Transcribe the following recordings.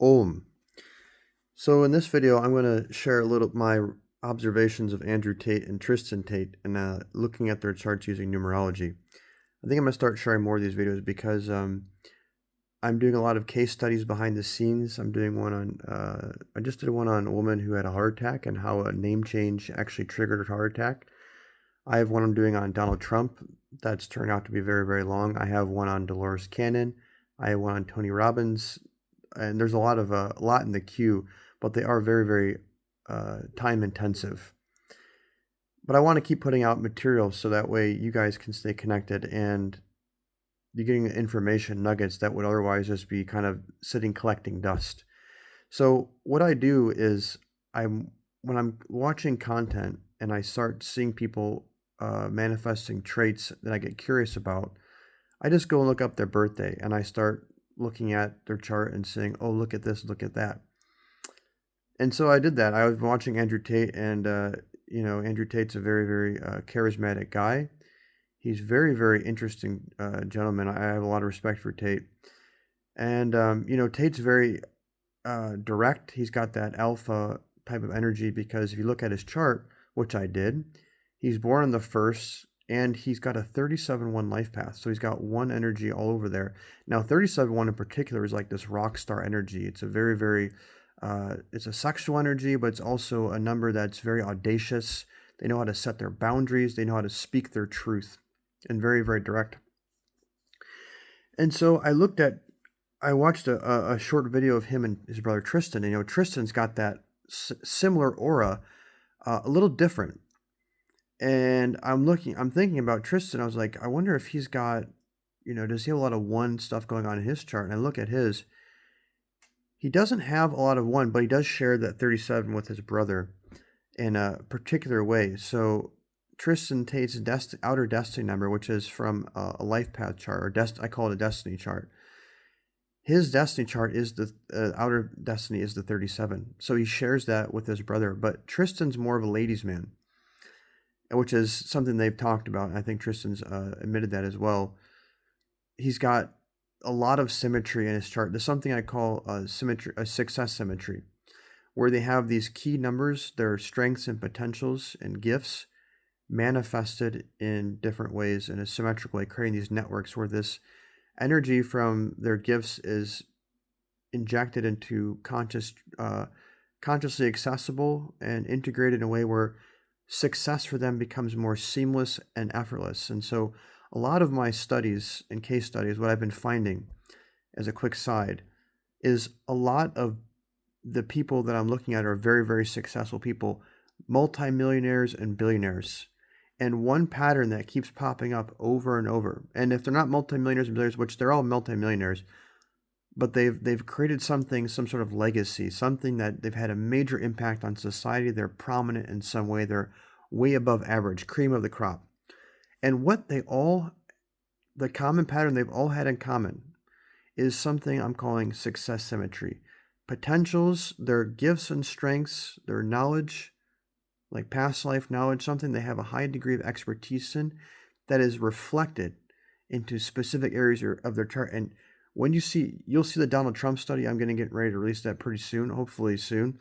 Aaummra. So in this video, I'm going to share a little my observations of Andrew Tate and Tristan Tate and looking at their charts using numerology. I think I'm going to start sharing more of these videos because I'm doing a lot of case studies behind the scenes. I'm doing one on, I just did one on a woman who had a heart attack and how a name change actually triggered her heart attack. I have one I'm doing on Donald Trump that's turned out to be very, very long. I have one on Dolores Cannon. I have one on Tony Robbins. And there's a lot in the queue, but they are very, very time intensive. But I want to keep putting out material so that way you guys can stay connected and you're getting information nuggets that would otherwise just be kind of sitting collecting dust. So what I do is when I'm watching content and I start seeing people manifesting traits that I get curious about, I just go and look up their birthday and I start looking at their chart and saying, oh, look at this, look at that. And so I did that. I was watching Andrew Tate, and Andrew Tate's a very, very charismatic guy. He's very, very interesting gentleman. I have a lot of respect for Tate. And, Tate's very direct. He's got that alpha type of energy because if you look at his chart, which I did, he's born on the 1st, and he's got a 37-1 life path. So he's got one energy all over there. Now, 37-1 in particular is like this rock star energy. It's a very, very, it's a sexual energy, but it's also a number that's very audacious. They know how to set their boundaries. They know how to speak their truth, and very, very direct. And so I watched a short video of him and his brother Tristan. And, Tristan's got that similar aura, a little different. And I'm thinking about Tristan. I was like, I wonder if he's got, does he have a lot of one stuff going on in his chart? And I look at his, he doesn't have a lot of one, but he does share that 37 with his brother in a particular way. So Tristan Tate's outer destiny number, which is from a life path chart, or I call it a destiny chart. His destiny chart is the outer destiny is the 37. So he shares that with his brother, but Tristan's more of a ladies' man, which is something they've talked about. And I think Tristan's admitted that as well. He's got a lot of symmetry in his chart. There's something I call a success symmetry, where they have these key numbers, their strengths and potentials and gifts manifested in different ways in a symmetrical way, creating these networks where this energy from their gifts is injected into consciously accessible and integrated in a way where success for them becomes more seamless and effortless. And so a lot of my studies and case studies, what I've been finding as a quick side, is a lot of the people that I'm looking at are very, very successful people, multimillionaires and billionaires. And one pattern that keeps popping up over and over, and if they're not multimillionaires and billionaires, which they're all multimillionaires, but they've created some sort of legacy, something that they've had a major impact on society. They're prominent in some way. They're way above average, cream of the crop. And the common pattern they've all had in common is something I'm calling success symmetry. Potentials, their gifts and strengths, their knowledge, like past life knowledge, something they have a high degree of expertise in that is reflected into specific areas of their chart. And when you'll see the Donald Trump study. I'm going to get ready to release that pretty soon, hopefully soon.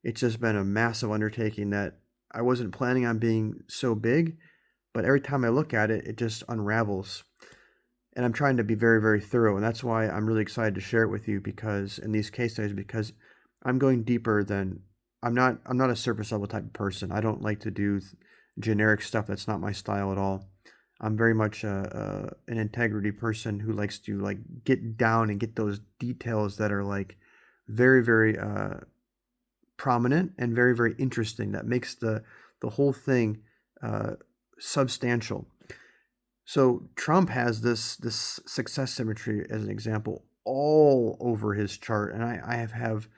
It's just been a massive undertaking that I wasn't planning on being so big, but every time I look at it, it just unravels. And I'm trying to be very, very thorough. And that's why I'm really excited to share it with you, because in these case studies, because I'm going deeper than, I'm not a surface level type of person. I don't like to do generic stuff. That's not my style at all. I'm very much an integrity person who likes to get down and get those details that are very, very prominent and very, very interesting. That makes the whole thing substantial. So Trump has this success symmetry as an example all over his chart, and I have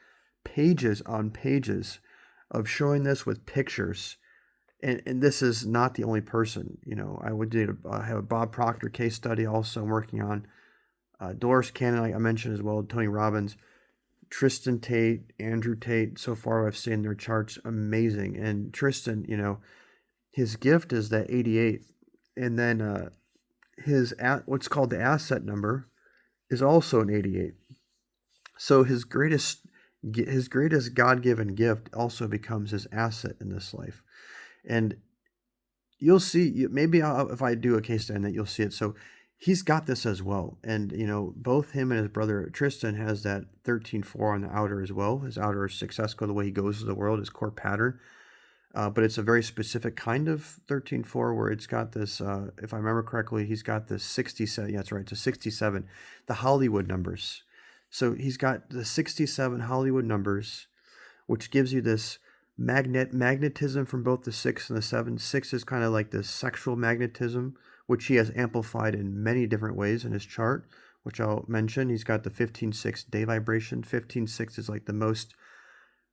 pages on pages of showing this with pictures. And this is not the only person. I would have a Bob Proctor case study also I'm working on. Dolores Cannon, like I mentioned as well, Tony Robbins, Tristan Tate, Andrew Tate. So far I've seen their charts amazing. And Tristan, his gift is that 88. And then what's called the asset number is also an 88. So his greatest God-given gift also becomes his asset in this life. And you'll see, maybe if I do a case study on that, you'll see it. So he's got this as well. And, both him and his brother Tristan has that 13-4 on the outer as well. His outer is successful, the way he goes to the world, his core pattern. But it's a very specific kind of 13-4 where it's got this, if I remember correctly, he's got this 67. Yeah, that's right. It's a 67, the Hollywood numbers. So he's got the 67 Hollywood numbers, which gives you this magnetism from both the 6 and the 7. 6 is kind of like this sexual magnetism, which he has amplified in many different ways in his chart, which I'll mention. He's got the 15-6 day vibration. 15-6 is like the most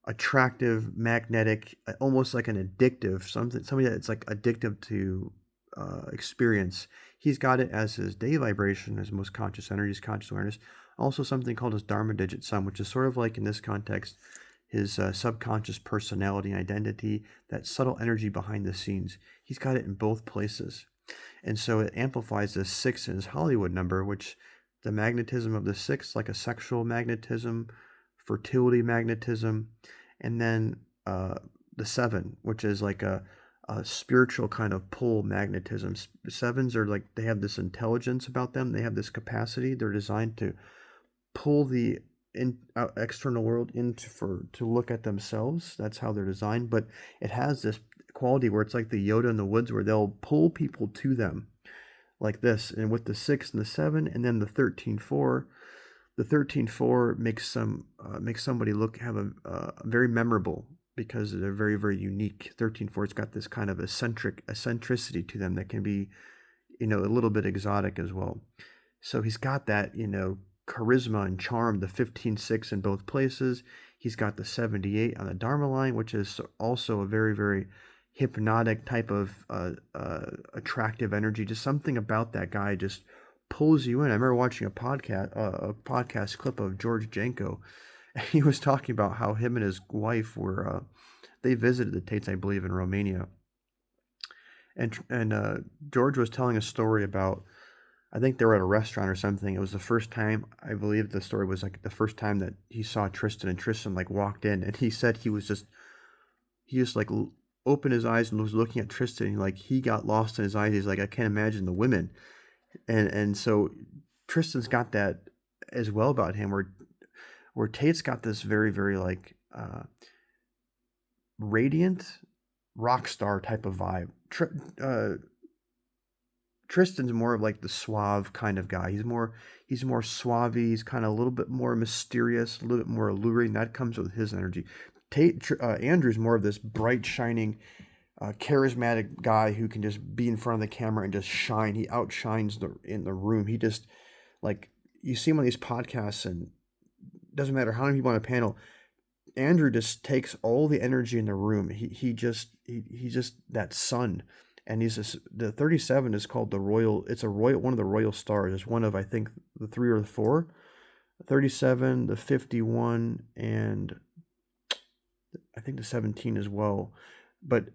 attractive, magnetic, almost like an addictive, something that's like addictive to experience. He's got it as his day vibration, his most conscious energy, his conscious awareness. Also something called his Dharma digit sum, which is sort of like, in this context, his subconscious personality and identity, that subtle energy behind the scenes. He's got it in both places. And so it amplifies this 6 in his Hollywood number, which the magnetism of the 6, like a sexual magnetism, fertility magnetism, and then the 7, which is like a spiritual kind of pull magnetism. 7s are like, they have this intelligence about them. They have this capacity. They're designed to pull the external world to look at themselves. That's how they're designed. But it has this quality where it's like the Yoda in the woods, where they'll pull people to them like this. And with the 6 and the 7, and then the 13-4, the 13-4 makes somebody have a very memorable, because they're very, very unique. 13-4's got this kind of eccentricity to them that can be, a little bit exotic as well. So he's got that, charisma and charm, the 15-6 in both places. He's got the 78 on the Dharma line, which is also a very, very hypnotic type of attractive energy. Just something about that guy just pulls you in. I remember watching a podcast clip of George Janko. He was talking about how him and his wife they visited the Tates, I believe, in Romania. And George was telling a story about, I think they were at a restaurant or something. It was the first time, I believe the story was like the first time that he saw Tristan, and Tristan like walked in, and he said he just like opened his eyes and was looking at Tristan, and like he got lost in his eyes. He's like, I can't imagine the women. And so Tristan's got that as well about him, where Tate's got this very, very like radiant rock star type of vibe. Tristan's more of like the suave kind of guy. He's more suave. He's kind of a little bit more mysterious, a little bit more alluring. That comes with his energy. Andrew's more of this bright, shining, charismatic guy who can just be in front of the camera and just shine. He outshines in the room. He just, like, you see him on these podcasts, and it doesn't matter how many people on a panel, Andrew just takes all the energy in the room. He's just that sun. And the 37 is called the royal. It's one of the royal stars. It's one of, I think, the 3 or the 4. 37, the 51, and I think the 17 as well. But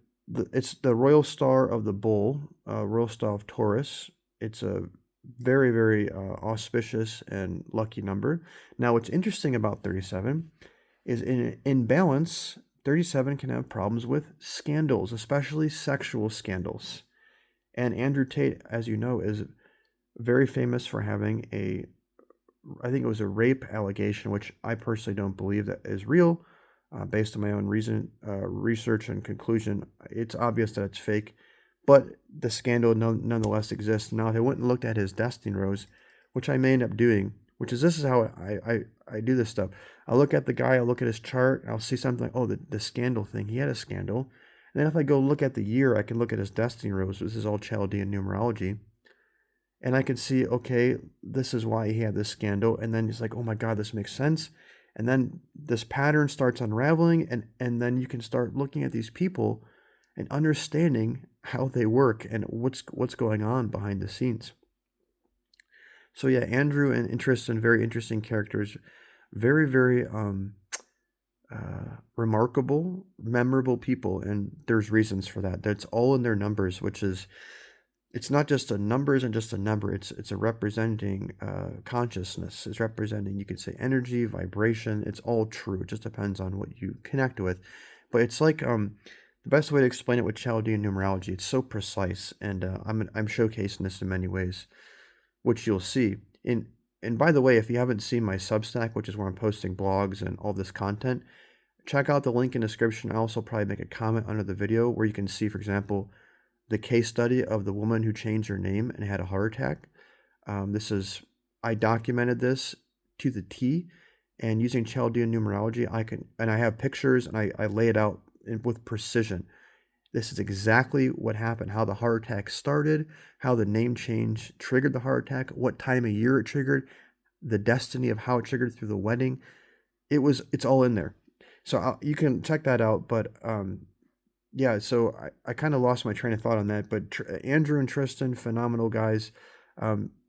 it's the royal star of the bull, royal star of Taurus. It's a very, very auspicious and lucky number. Now, what's interesting about 37 is in balance, 37 can have problems with scandals, especially sexual scandals. And Andrew Tate, as you know, is very famous for having I think it was a rape allegation, which I personally don't believe that is real. Based on my own research and conclusion, it's obvious that it's fake, but the scandal nonetheless exists. Now, if I went and looked at his destiny rose, which I may end up doing, this is how I do this stuff. I'll look at the guy, I'll look at his chart, I'll see something like, oh, the scandal thing, he had a scandal. And then if I go look at the year, I can look at his destiny rose. This is all Chaldean numerology. And I can see, okay, this is why he had this scandal. And then it's like, oh my God, this makes sense. And then this pattern starts unraveling, and then you can start looking at these people and understanding how they work and what's going on behind the scenes. So yeah, Andrew and Tristan, very interesting characters, very, very remarkable, memorable people, and there's reasons for that. That's all in their numbers, which is it's not just a number, isn't just a number. It's a representing consciousness. It's representing, you could say, energy, vibration. It's all true. It just depends on what you connect with. But it's like the best way to explain it with Chaldean numerology. It's so precise, and I'm showcasing this in many ways, which you'll see. And by the way, if you haven't seen my Substack, which is where I'm posting blogs and all this content, check out the link in the description. I also probably make a comment under the video where you can see, for example, the case study of the woman who changed her name and had a heart attack. I documented this to the T, and using Chaldean numerology, I have pictures, and I lay it out with precision. This is exactly what happened, how the heart attack started, how the name change triggered the heart attack, what time of year it triggered, the destiny of how it triggered through the wedding. It's all in there. So you can check that out, but yeah, so I kind of lost my train of thought on that, but Andrew and Tristan, phenomenal guys.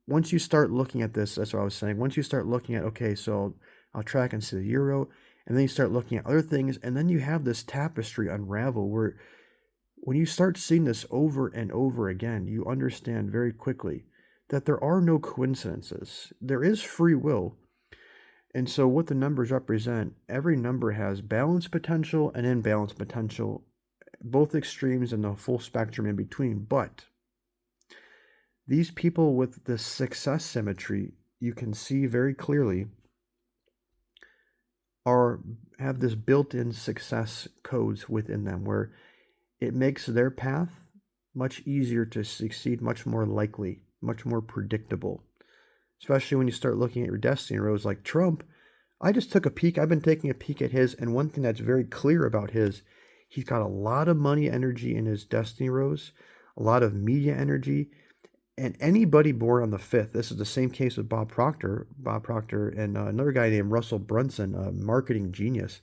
Once you start looking at this, that's what I was saying. Once you start looking at, okay, so I'll track and see the euro, and then you start looking at other things, and then you have this tapestry unravel where when you start seeing this over and over again, you understand very quickly that there are no coincidences. There is free will. And so what the numbers represent, every number has balance potential and imbalance potential, both extremes and the full spectrum in between. But these people with the success symmetry, you can see very clearly, have this built-in success codes within them where it makes their path much easier to succeed, much more likely, much more predictable. Especially when you start looking at your destiny rows like Trump. I just took a peek. I've been taking a peek at his, and one thing that's very clear about he's got a lot of money energy in his destiny rows, a lot of media energy, and anybody born on the 5th, this is the same case with Bob Proctor and another guy named Russell Brunson, a marketing genius.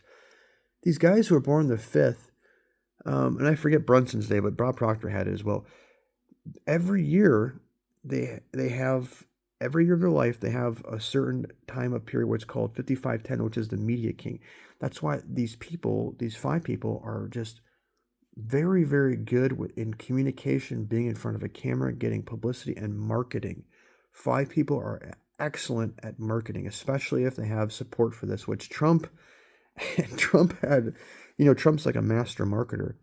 These guys who are born the 5th, and I forget Brunson's day, but Bob Proctor had it as well. Every year, every year of their life, they have a certain time of period where it's called 5510, which is the media king. That's why these 5 people are just very, very good in communication, being in front of a camera, getting publicity, and marketing. 5 people are excellent at marketing, especially if they have support for this, which Trump had. Trump's like a master marketer.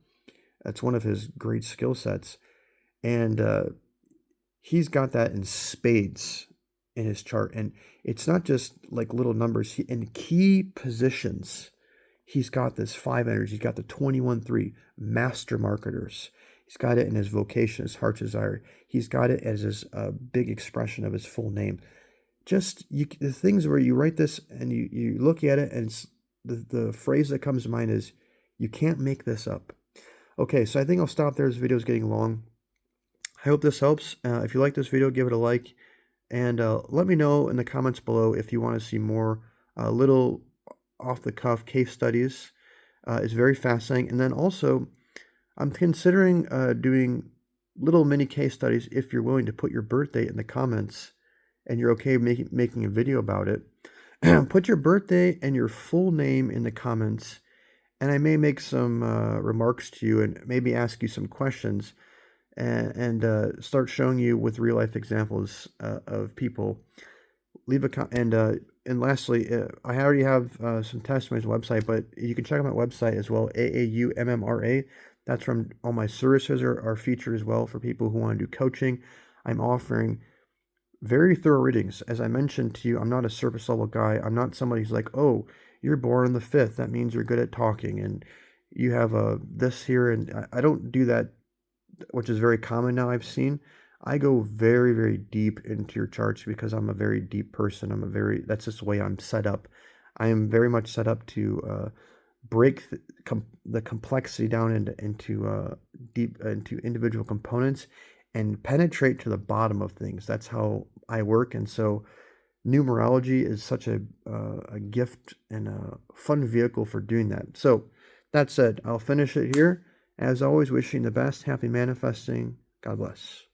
That's one of his great skill sets. And he's got that in spades in his chart. And it's not just like little numbers. In key positions, he's got this 5 energy. He's got the 21-3 master marketers. He's got it in his vocation, his heart's desire. He's got it as his big expression of his full name. The things where you write this and you look at it, and the phrase that comes to mind is, you can't make this up. Okay, so I think I'll stop there. This video is getting long. I hope this helps. If you like this video, give it a like. And let me know in the comments below if you want to see more little off-the-cuff case studies. It's very fascinating. And then also, I'm considering doing little mini case studies if you're willing to put your birthday in the comments and you're okay making a video about it. Put your birthday and your full name in the comments, and I may make some remarks to you and maybe ask you some questions and start showing you with real-life examples of people. Leave a comment. And lastly, I already have some testimonies on the website, but you can check out my website as well, AAUMMRA. That's from all my services are featured as well for people who want to do coaching. I'm offering very thorough readings. As I mentioned to you, I'm not a surface level guy. I'm not somebody who's like, oh, you're born on the 5th. That means you're good at talking and you have this here. And I don't do that, which is very common now I've seen. I go very, very deep into your charts because I'm a very deep person. That's just the way I'm set up. I am very much set up to break the complexity down into individual components and penetrate to the bottom of things. That's how I work. And so numerology is such a gift and a fun vehicle for doing that. So that said, I'll finish it here. As always, wishing the best, happy manifesting. God bless.